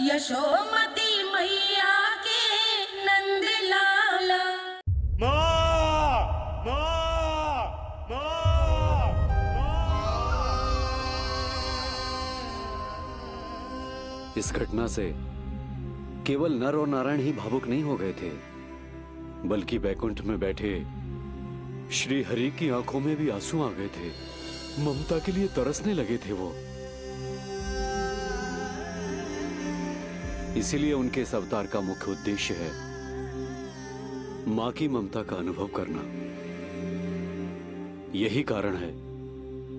यशोमती मैया के नंद लाला। माँ, माँ, माँ, इस घटना से केवल नर और नारायण ही भावुक नहीं हो गए थे, बल्कि बैकुंठ में बैठे श्री हरि की आंखों में भी आंसू आ गए थे। ममता के लिए तरसने लगे थे वो। इसीलिए उनके इस अवतार का मुख्य उद्देश्य है मां की ममता का अनुभव करना। यही कारण है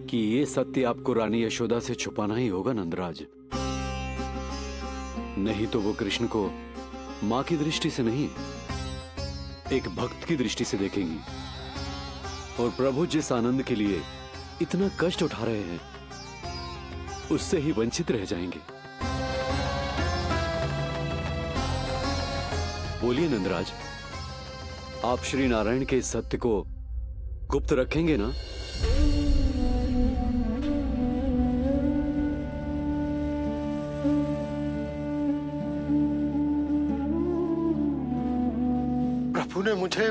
कि ये सत्य आपको रानी यशोदा से छुपाना ही होगा नंदराज। नहीं तो वो कृष्ण को मां की दृष्टि से नहीं, एक भक्त की दृष्टि से देखेंगी, और प्रभु जिस आनंद के लिए इतना कष्ट उठा रहे हैं उससे ही वंचित रह जाएंगे। बोलिए नंदराज, आप श्री नारायण के इस सत्य को गुप्त रखेंगे ना? प्रभु ने मुझे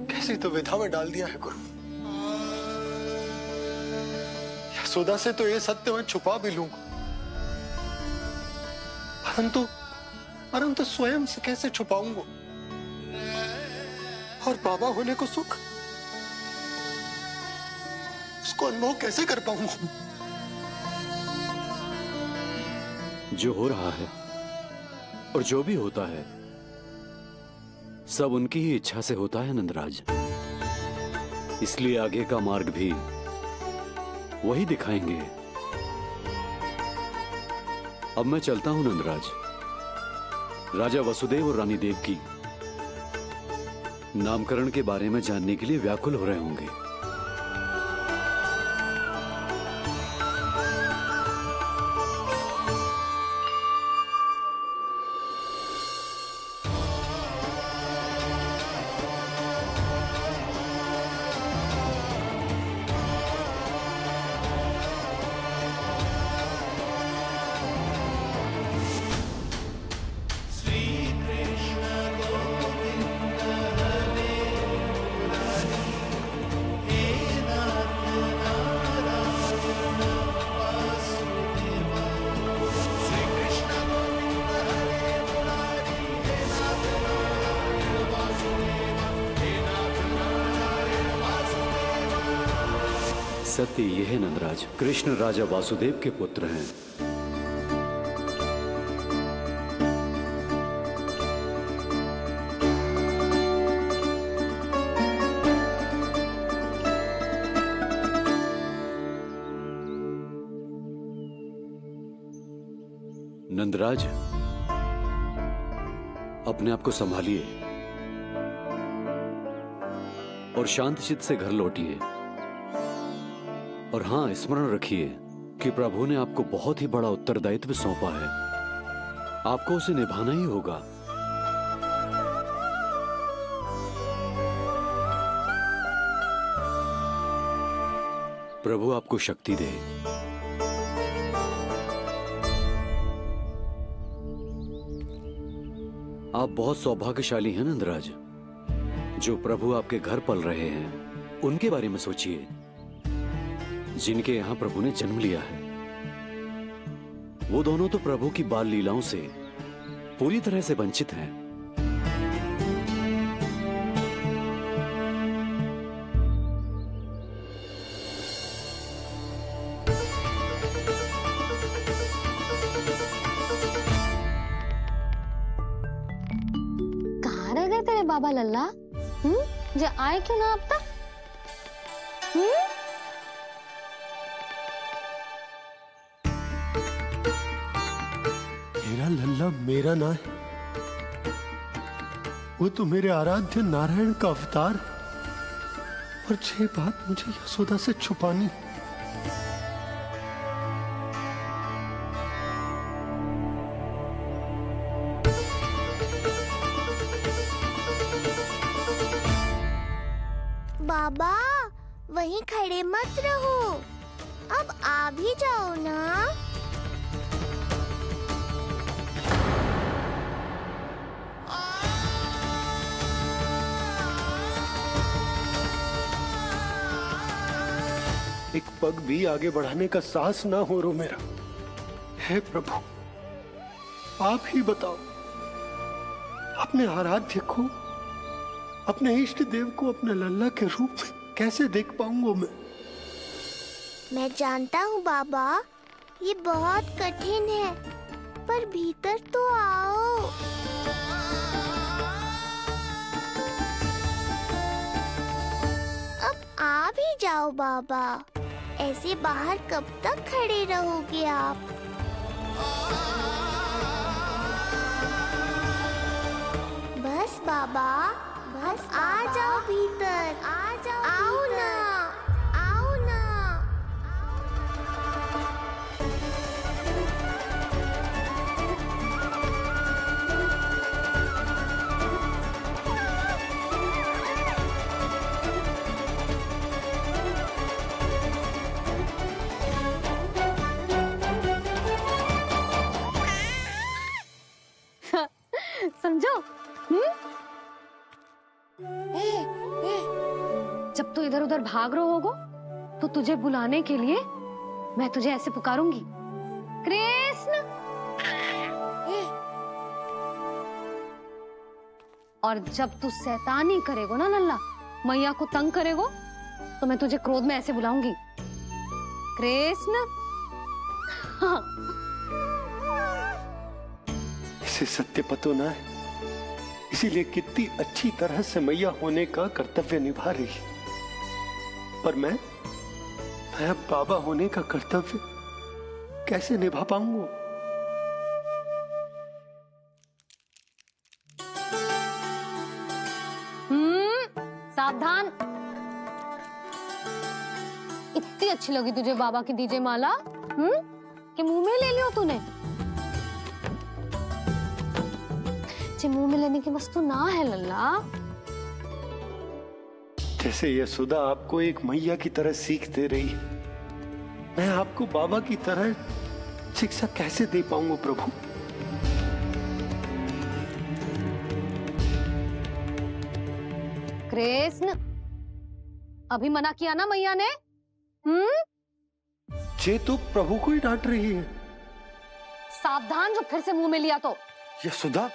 कैसी दुविधा में डाल दिया है गुरु। यशोदा से तो ये सत्य मैं छुपा भी लूंगा, परंतु स्वयं से कैसे छुपाऊंगा? और बाबा होने को सुख, उसको अनुभव कैसे कर पाऊंगा? जो हो रहा है और जो भी होता है सब उनकी ही इच्छा से होता है नंदराज। इसलिए आगे का मार्ग भी वही दिखाएंगे। अब मैं चलता हूं नंदराज। राजा वसुदेव और रानी देवकी नामकरण के बारे में जानने के लिए व्याकुल हो रहे होंगे। सत्य यह है नंदराज, कृष्ण राजा वासुदेव के पुत्र हैं। नंदराज, अपने आप को संभालिए और शांत चित्त से घर लौटिए। और हां, स्मरण रखिए कि प्रभु ने आपको बहुत ही बड़ा उत्तरदायित्व सौंपा है, आपको उसे निभाना ही होगा। प्रभु आपको शक्ति दे। आप बहुत सौभाग्यशाली हैं नंदराज। जो प्रभु आपके घर पल रहे हैं उनके बारे में सोचिए, जिनके यहां प्रभु ने जन्म लिया है। वो दोनों तो प्रभु की बाल लीलाओं से पूरी तरह से वंचित हैं। कहाँ रह गए तेरे बाबा लल्ला? जो आए क्यों ना अब तक? मेरा लल्ला मेरा ना है, वो तो मेरे आराध्य नारायण का अवतार है। और ये बात मुझे यशोदा से छुपानी। बाबा वहीं खड़े मत रहो, अब आ भी जाओ ना। पग भी आगे बढ़ाने का साहस ना हो रो मेरा। हे प्रभु, आप ही बताओ, अपने आराध्य को, अपने इष्ट देव को अपने लल्ला के रूप में कैसे देख पाऊंगा मैं? मैं जानता हूँ बाबा, ये बहुत कठिन है, पर भीतर तो आओ। अब आ भी जाओ बाबा, ऐसे बाहर कब तक खड़े रहोगे आप? बस बाबा, बस आ जाओ भीतर, आ जाओ, आओ ना, आओ ना। समझो? जब तू इधर उधर भाग रहा होगा तो तुझे बुलाने के लिए मैं तुझे ऐसे पुकारूंगी, कृष्ण। और जब तू शैतानी करेगो ना लल्ला, मैया को तंग करेगो, तो मैं तुझे क्रोध में ऐसे बुलाऊंगी, कृष्ण। हाँ। इसे सत्य पतो ना है, इसीलिए कितनी अच्छी तरह से मैया होने का कर्तव्य निभा रही है। पर मैं अब बाबा होने का कर्तव्य कैसे निभा पाऊंगा? सावधान। इतनी अच्छी लगी तुझे बाबा की दीजिए माला, कि मुंह में ले लियो तूने? मुंह में लेने की वस्तु ना है लल्ला। जैसे यशोदा आपको एक मैया की तरह सीख दे रही है, मैं आपको बाबा की तरह शिक्षा कैसे दे पाऊंगा प्रभु? कृष्ण, अभी मना किया ना मैया ने? ये तो प्रभु को ही डांट रही है। सावधान, जो फिर से मुंह में लिया तो। यशोदा,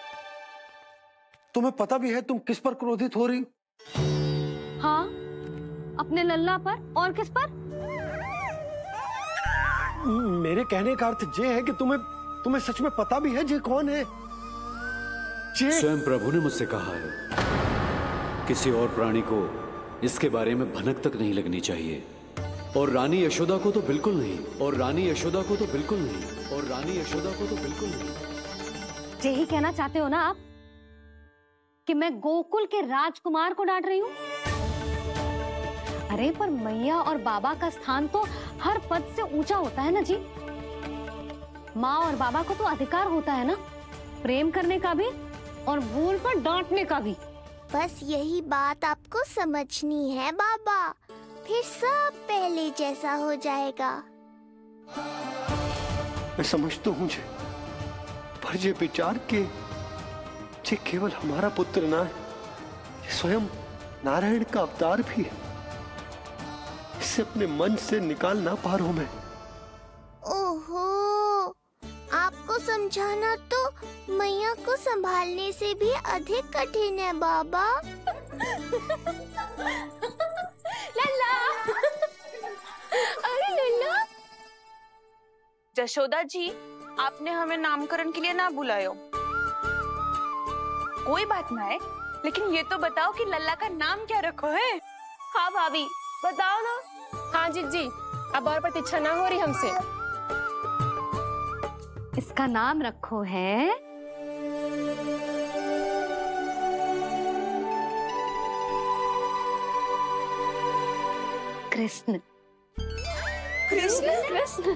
तुम्हें पता भी है तुम किस पर क्रोधित हो रही? हाँ, अपने लल्ला पर। और किस पर? मेरे कहने का अर्थ ये है कि तुम्हें सच में पता भी है ये कौन है? स्वयं प्रभु ने मुझसे कहा है, किसी और प्राणी को इसके बारे में भनक तक नहीं लगनी चाहिए। और रानी यशोदा को तो बिल्कुल नहीं, और रानी यशोदा को तो बिल्कुल नहीं, और रानी यशोदा को तो बिल्कुल नहीं। यही कहना चाहते हो ना आप कि मैं गोकुल के राजकुमार को डांट रही हूँ? अरे पर मैया और बाबा का स्थान तो हर पद से ऊंचा होता है ना जी। माँ और बाबा को तो अधिकार होता है ना प्रेम करने का भी और भूल पर डांटने का भी। बस यही बात आपको समझनी है बाबा, फिर सब पहले जैसा हो जाएगा। मैं समझ तो हूँ, पर ये विचार के ये केवल हमारा पुत्र ना है, ये स्वयं नारायण का अवतार भी है। इसे अपने मन से निकाल ना पा रहा हूं मैं। ओहो, आपको समझाना तो मैया को संभालने से भी अधिक कठिन है बाबा। लल्ला, अरे लल्ला। जशोदा जी, आपने हमें नामकरण के लिए ना बुलायो। कोई बात ना है, लेकिन ये तो बताओ कि लल्ला का नाम क्या रखो है? हाँ भाभी, बताओ ना। हाँ जीजी, अब और प्रतीक्षा ना हो रही हमसे। इसका नाम रखो है कृष्ण। कृष्ण?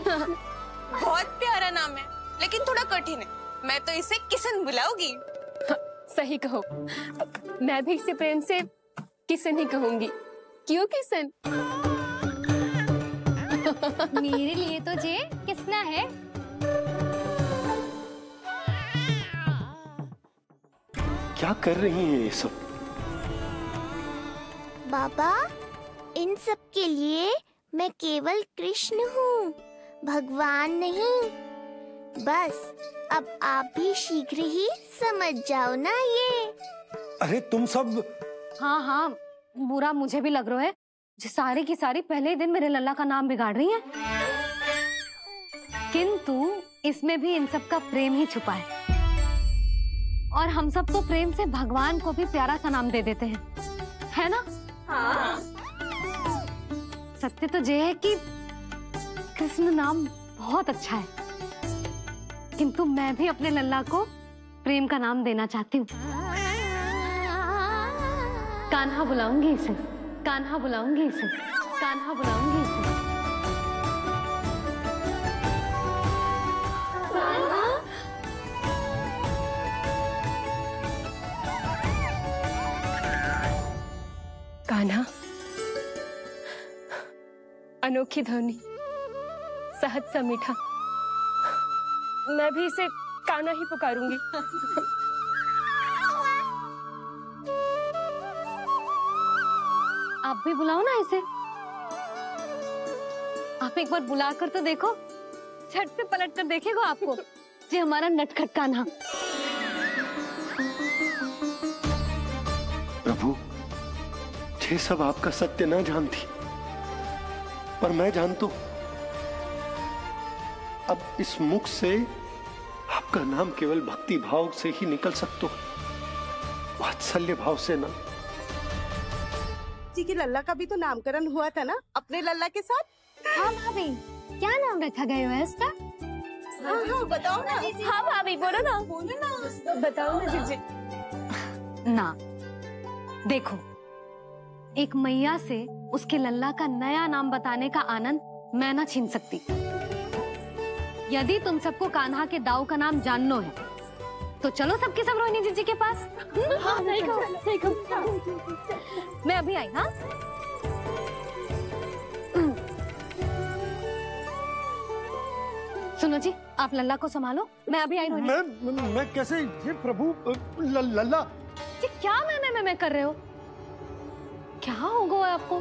बहुत प्यारा नाम है, लेकिन थोड़ा कठिन है। मैं तो इसे किशन बुलाऊंगी। हाँ, सही कहो, मैं भी इसे प्रेम से किशन ही कहूंगी। क्यों किशन? मेरे लिए तो जे किसना है। क्या कर रही हैं ये सब? बाबा, इन सब के लिए मैं केवल कृष्ण हूँ, भगवान नहीं। बस अब आप भी शीघ्र ही समझ जाओ ना ये। अरे तुम सब। हाँ हाँ, बुरा मुझे भी लग रहा है, जो सारी की सारी पहले ही दिन मेरे लल्ला का नाम बिगाड़ रही है। किंतु इसमें भी इन सब का प्रेम ही छुपा है, और हम सब तो प्रेम से भगवान को भी प्यारा सा नाम दे देते हैं, है ना? हाँ। सत्य तो ये है कि कृष्ण नाम बहुत अच्छा है, किंतु मैं भी अपने लल्ला को प्रेम का नाम देना चाहती हूँ। कान्हा बुलाऊंगी इसे, कान्हा बुलाऊंगी इसे, कान्हा बुलाऊंगी इसे। कान्हा, अनोखी ध्वनि, सहज सा मीठा, मैं भी इसे कान्हा ही पुकारूंगी। आप भी बुलाओ ना इसे। आप एक बार बुलाकर तो देखो, झट से पलट कर देखेगा आपको ये हमारा नटखट कान्हा। प्रभु, ये सब आपका सत्य ना जानती, पर मैं जानता हूं। अब इस मुख से आपका नाम केवल भक्ति भाव से ही निकल सकता, वात्सल्य भाव से ना। जी की लल्ला का भी तो नामकरण हुआ था ना अपने लल्ला के साथ। हाँ भाभी, क्या नाम रखा गया है इसका? हाँ, बताओ ना। हाँ भाभी, बोलो ना। बोलो ना, बताओ ना जीजी। ना, देखो, एक मैया से उसके लल्ला का नया नाम बताने का आनंद मैं ना छीन सकती। यदि तुम सबको कान्हा के दाऊ का नाम जानना है तो चलो सबके सब रोहिणी जीजी के पास। हाँ, सही कहो, सही कहो। मैं अभी आई। हाँ, सुनो जी, आप लल्ला को संभालो, मैं अभी आई। रोहिणी, मैं कैसे? ये प्रभु लल्ला। जी क्या मैं कर रहे हो? क्या हो गया आपको?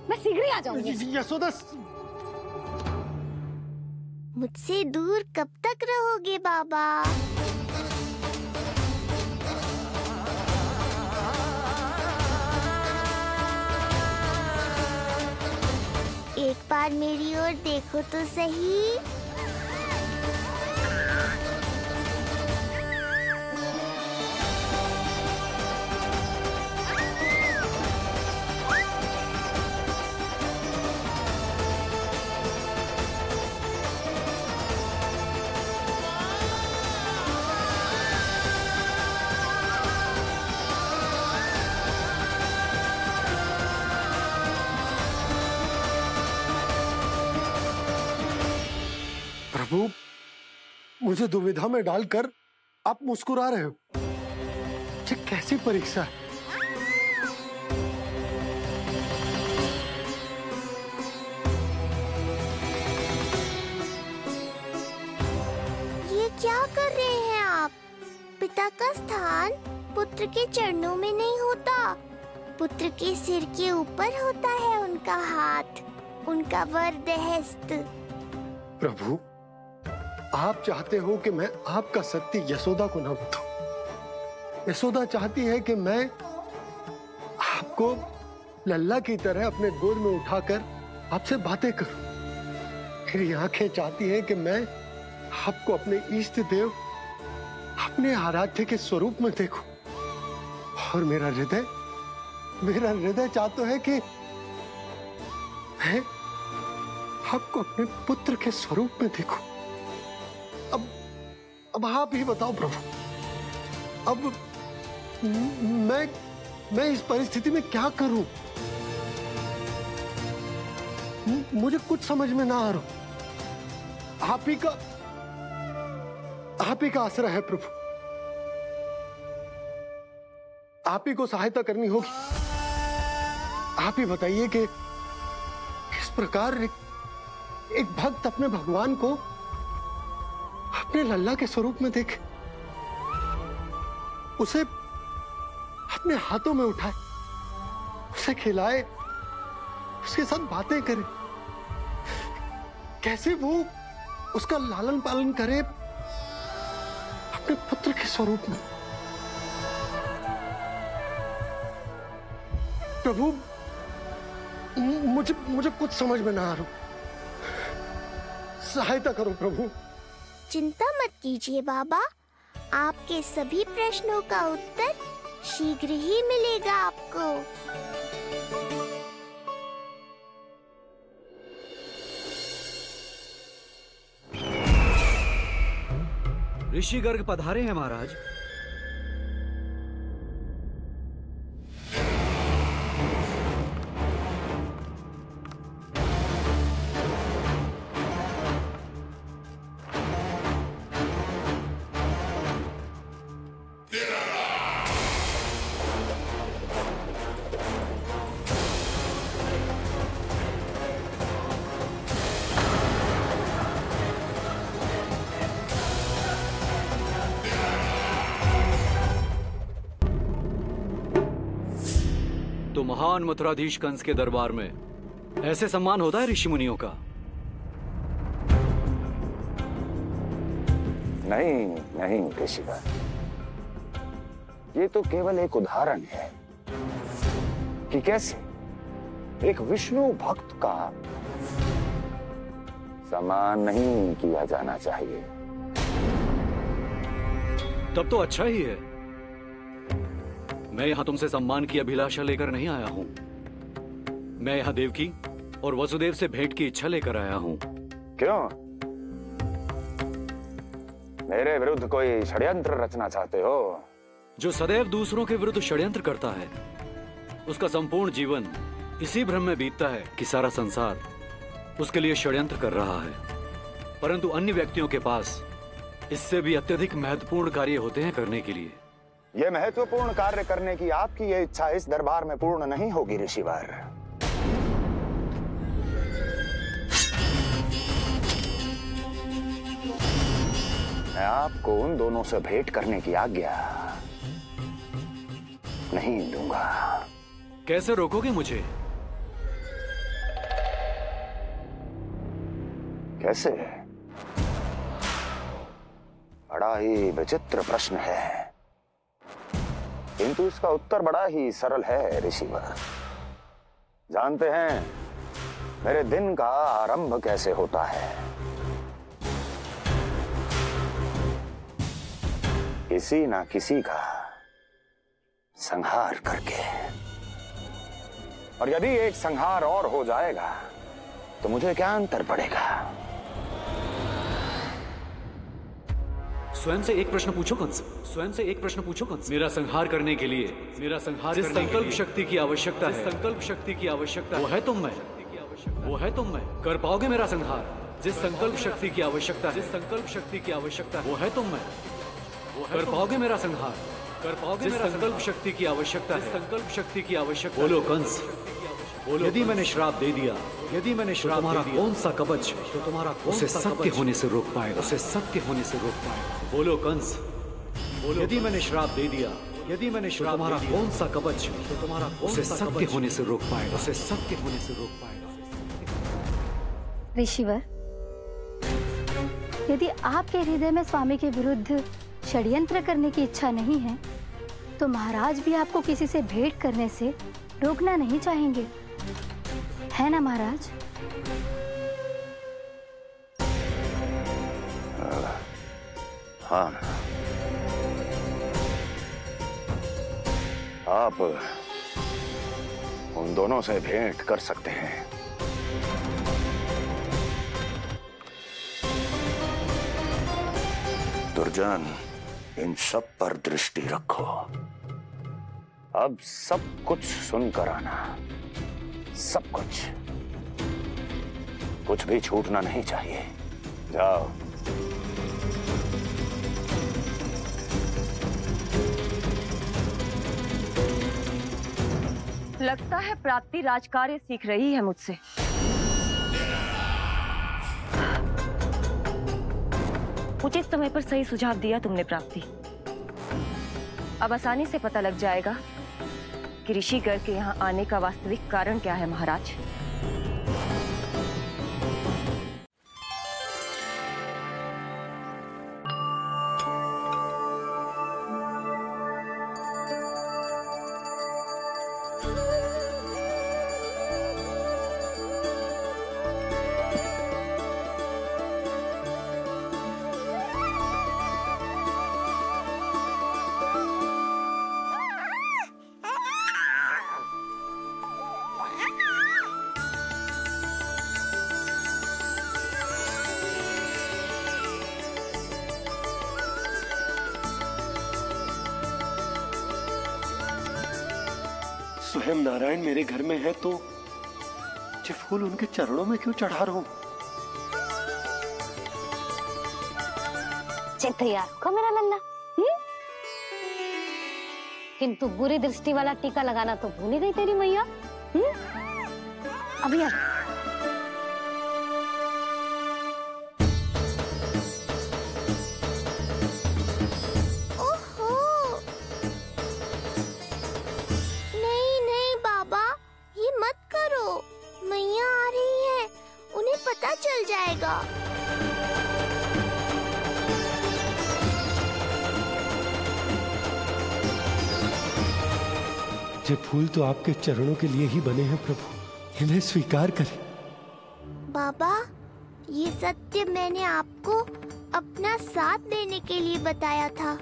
मैं शीघ्र ही आ जाऊंगी। यशोदा, मुझसे दूर कब तक रहोगे बाबा? एक बार मेरी ओर देखो तो सही। प्रभु, मुझे दुविधा में डालकर आप मुस्कुरा रहे हो। ये कैसी परीक्षा है? ये क्या कर रहे हैं आप? पिता का स्थान पुत्र के चरणों में नहीं होता, पुत्र के सिर के ऊपर होता है उनका हाथ, उनका वरदहस्त। प्रभु, आप चाहते हो कि मैं आपका सत्य यशोदा को न बताऊं। यशोदा चाहती है कि मैं आपको लल्ला की तरह अपने गोद में उठाकर आपसे बातें करूं। मेरी आंखें चाहती हैं कि मैं आपको अपने इष्ट देव, अपने आराध्य के स्वरूप में देखूं। और मेरा हृदय चाहता है कि मैं आपको अपने पुत्र के स्वरूप में देखूं। अब आप ही बताओ प्रभु, अब मैं इस परिस्थिति में क्या करूं? मुझे कुछ समझ में ना आ रहा। आप ही का आश्रय है प्रभु, आप ही को सहायता करनी होगी। आप ही बताइए कि किस प्रकार एक भक्त अपने भगवान को अपने लल्ला के स्वरूप में देखे, उसे अपने हाथों में उठाए, उसे खिलाए, उसके साथ बातें करे, कैसे वो उसका लालन पालन करे अपने पुत्र के स्वरूप में। प्रभु, मुझे कुछ समझ में ना आ रहा, सहायता करो प्रभु। चिंता मत कीजिए बाबा, आपके सभी प्रश्नों का उत्तर शीघ्र ही मिलेगा आपको। ऋषि गर्ग पधारे हैं महाराज। तो महान मथुराधीश कंस के दरबार में ऐसे सम्मान होता है ऋषि मुनियों का? नहीं नहीं ऋषिवर, ये तो केवल एक उदाहरण है कि कैसे एक विष्णु भक्त का सम्मान नहीं किया जाना चाहिए। तब तो अच्छा ही है। मैं यहां तुमसे सम्मान की अभिलाषा लेकर नहीं आया हूं। मैं यहां देवकी और वसुदेव से भेंट की इच्छा लेकर आया हूं। क्यों? मेरे विरुद्ध कोई षड्यंत्र रचना चाहते हो? जो सदैव दूसरों के विरुद्ध षड्यंत्र करता है, उसका संपूर्ण जीवन इसी भ्रम में बीतता है कि सारा संसार उसके लिए षड्यंत्र कर रहा है। परंतु अन्य व्यक्तियों के पास इससे भी अत्यधिक महत्वपूर्ण कार्य होते हैं करने के लिए। यह महत्वपूर्ण कार्य करने की आपकी यह इच्छा इस दरबार में पूर्ण नहीं होगी ऋषिवर। मैं आपको उन दोनों से भेंट करने की आज्ञा नहीं दूंगा। कैसे रोकोगे मुझे? कैसे? बड़ा ही विचित्र प्रश्न है, किंतु इसका उत्तर बड़ा ही सरल है ऋषिवर। जानते हैं मेरे दिन का आरंभ कैसे होता है? किसी ना किसी का संहार करके। और यदि एक संहार और हो जाएगा तो मुझे क्या अंतर पड़ेगा? स्वयं से एक प्रश्न पूछो कंस। स्वयं से एक प्रश्न पूछो कंस। मेरा संहार करने के लिए, जिस संकल्प शक्ति की आवश्यकता है, संकल्प शक्ति की आवश्यकता वो है तुम में, वो है तुम में। कर पाओगे मेरा संहार? जिस संकल्प शक्ति की आवश्यकता है, जिस संकल्प शक्ति की आवश्यकता वो है तुम में, वो कर पाओगे मेरा संहार? कर पाओगे मेरा संकल्प शक्ति की आवश्यकता है, संकल्प शक्ति की आवश्यकता। बोलो कंस, बोलो। यदि मैंने श्राप दे दिया, यदि मैंने श्राप दे दिया, कौन सा कवच तो तुम्हारा उसे सत्य होने से रोक पाएगा? उसे सत्य होने से रोक पाएगा? बोलो कंस, बोलो। यदि मैंने श्राप दे दिया, यदि मैंने श्राप तुम्हारा कौन सा कवच तो तुम्हारा उसे सत्य होने से रोक पाएगा? उसे सत्य होने से रोक पाएगा? ऋषिवर, यदि आपके हृदय में स्वामी के विरुद्ध षड्यंत्र करने की इच्छा नहीं है, तो महाराज भी आपको किसी से भेंट करने से रोकना नहीं चाहेंगे, है ना महाराज? हाँ, आप उन दोनों से भेंट कर सकते हैं। दुर्जन, इन सब पर दृष्टि रखो। अब सब कुछ सुनकर आना, सब कुछ, कुछ भी छूटना नहीं चाहिए। जाओ। लगता है प्राप्ति राजकार्य सीख रही है मुझसे। उचित समय पर सही सुझाव दिया तुमने प्राप्ति। अब आसानी से पता लग जाएगा कि ऋषि गर्ग के यहाँ आने का वास्तविक कारण क्या है महाराज। स्वयं नारायण मेरे घर में है तो ये फूल उनके चरणों में क्यों चढ़ा रहा हूं? तैयार को मेरा लल्ला। किंतु बुरी दृष्टि वाला टीका लगाना तो भूल ही गई तेरी मैया। अभी नहीं नहीं बाबा, ये मत करो। मैया आ रही है, उन्हें पता चल जाएगा। ये फूल तो आपके चरणों के लिए ही बने हैं प्रभु, इन्हें स्वीकार करें। बाबा, ये सत्य मैंने आपको अपना साथ देने के लिए बताया था,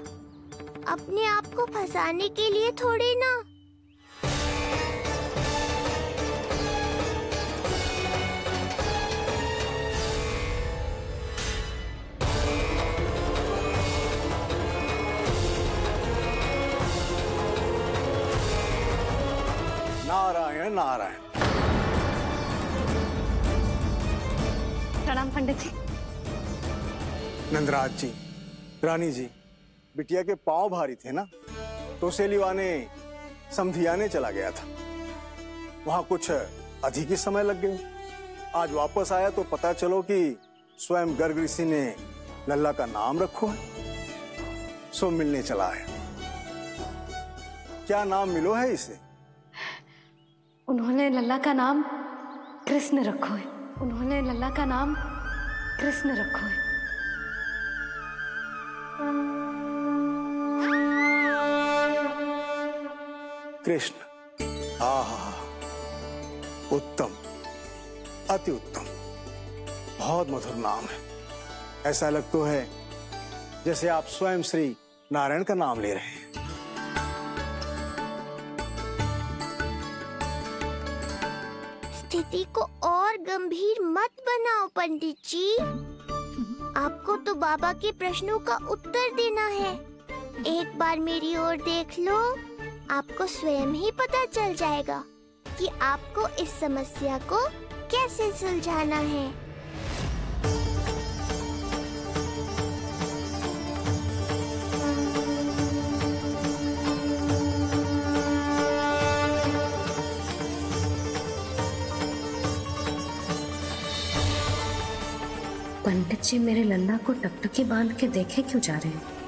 अपने आप को फंसाने के लिए थोड़ी ना। नारायण नारायण। प्रणाम पंडित जी। नंदराज जी, रानी जी, बिटिया के पांव भारी थे ना, तो उसे लिवाने समधियाने चला गया था। वहां कुछ अधिक ही समय लग गया। आज वापस आया तो पता चलो कि स्वयं गर्ग ऋषि ने लल्ला का नाम रखो है, सो मिलने चला है। क्या नाम मिलो है इसे? उन्होंने लल्ला का नाम कृष्ण रखो है। उन्होंने लल्ला का नाम कृष्ण रखो है। कृष्ण, आहा, उत्तम, अति उत्तम, बहुत मधुर नाम है। ऐसा लगता है जैसे आप स्वयं श्री नारायण का नाम ले रहे हैं। स्थिति को और गंभीर मत बनाओ पंडित जी। आपको तो बाबा के प्रश्नों का उत्तर देना है। एक बार मेरी ओर देख लो, आपको स्वयं ही पता चल जाएगा कि आपको इस समस्या को कैसे सुलझाना है। पंडित जी मेरे लल्ला को टकटकी बांध के देखे क्यों जा रहे हैं?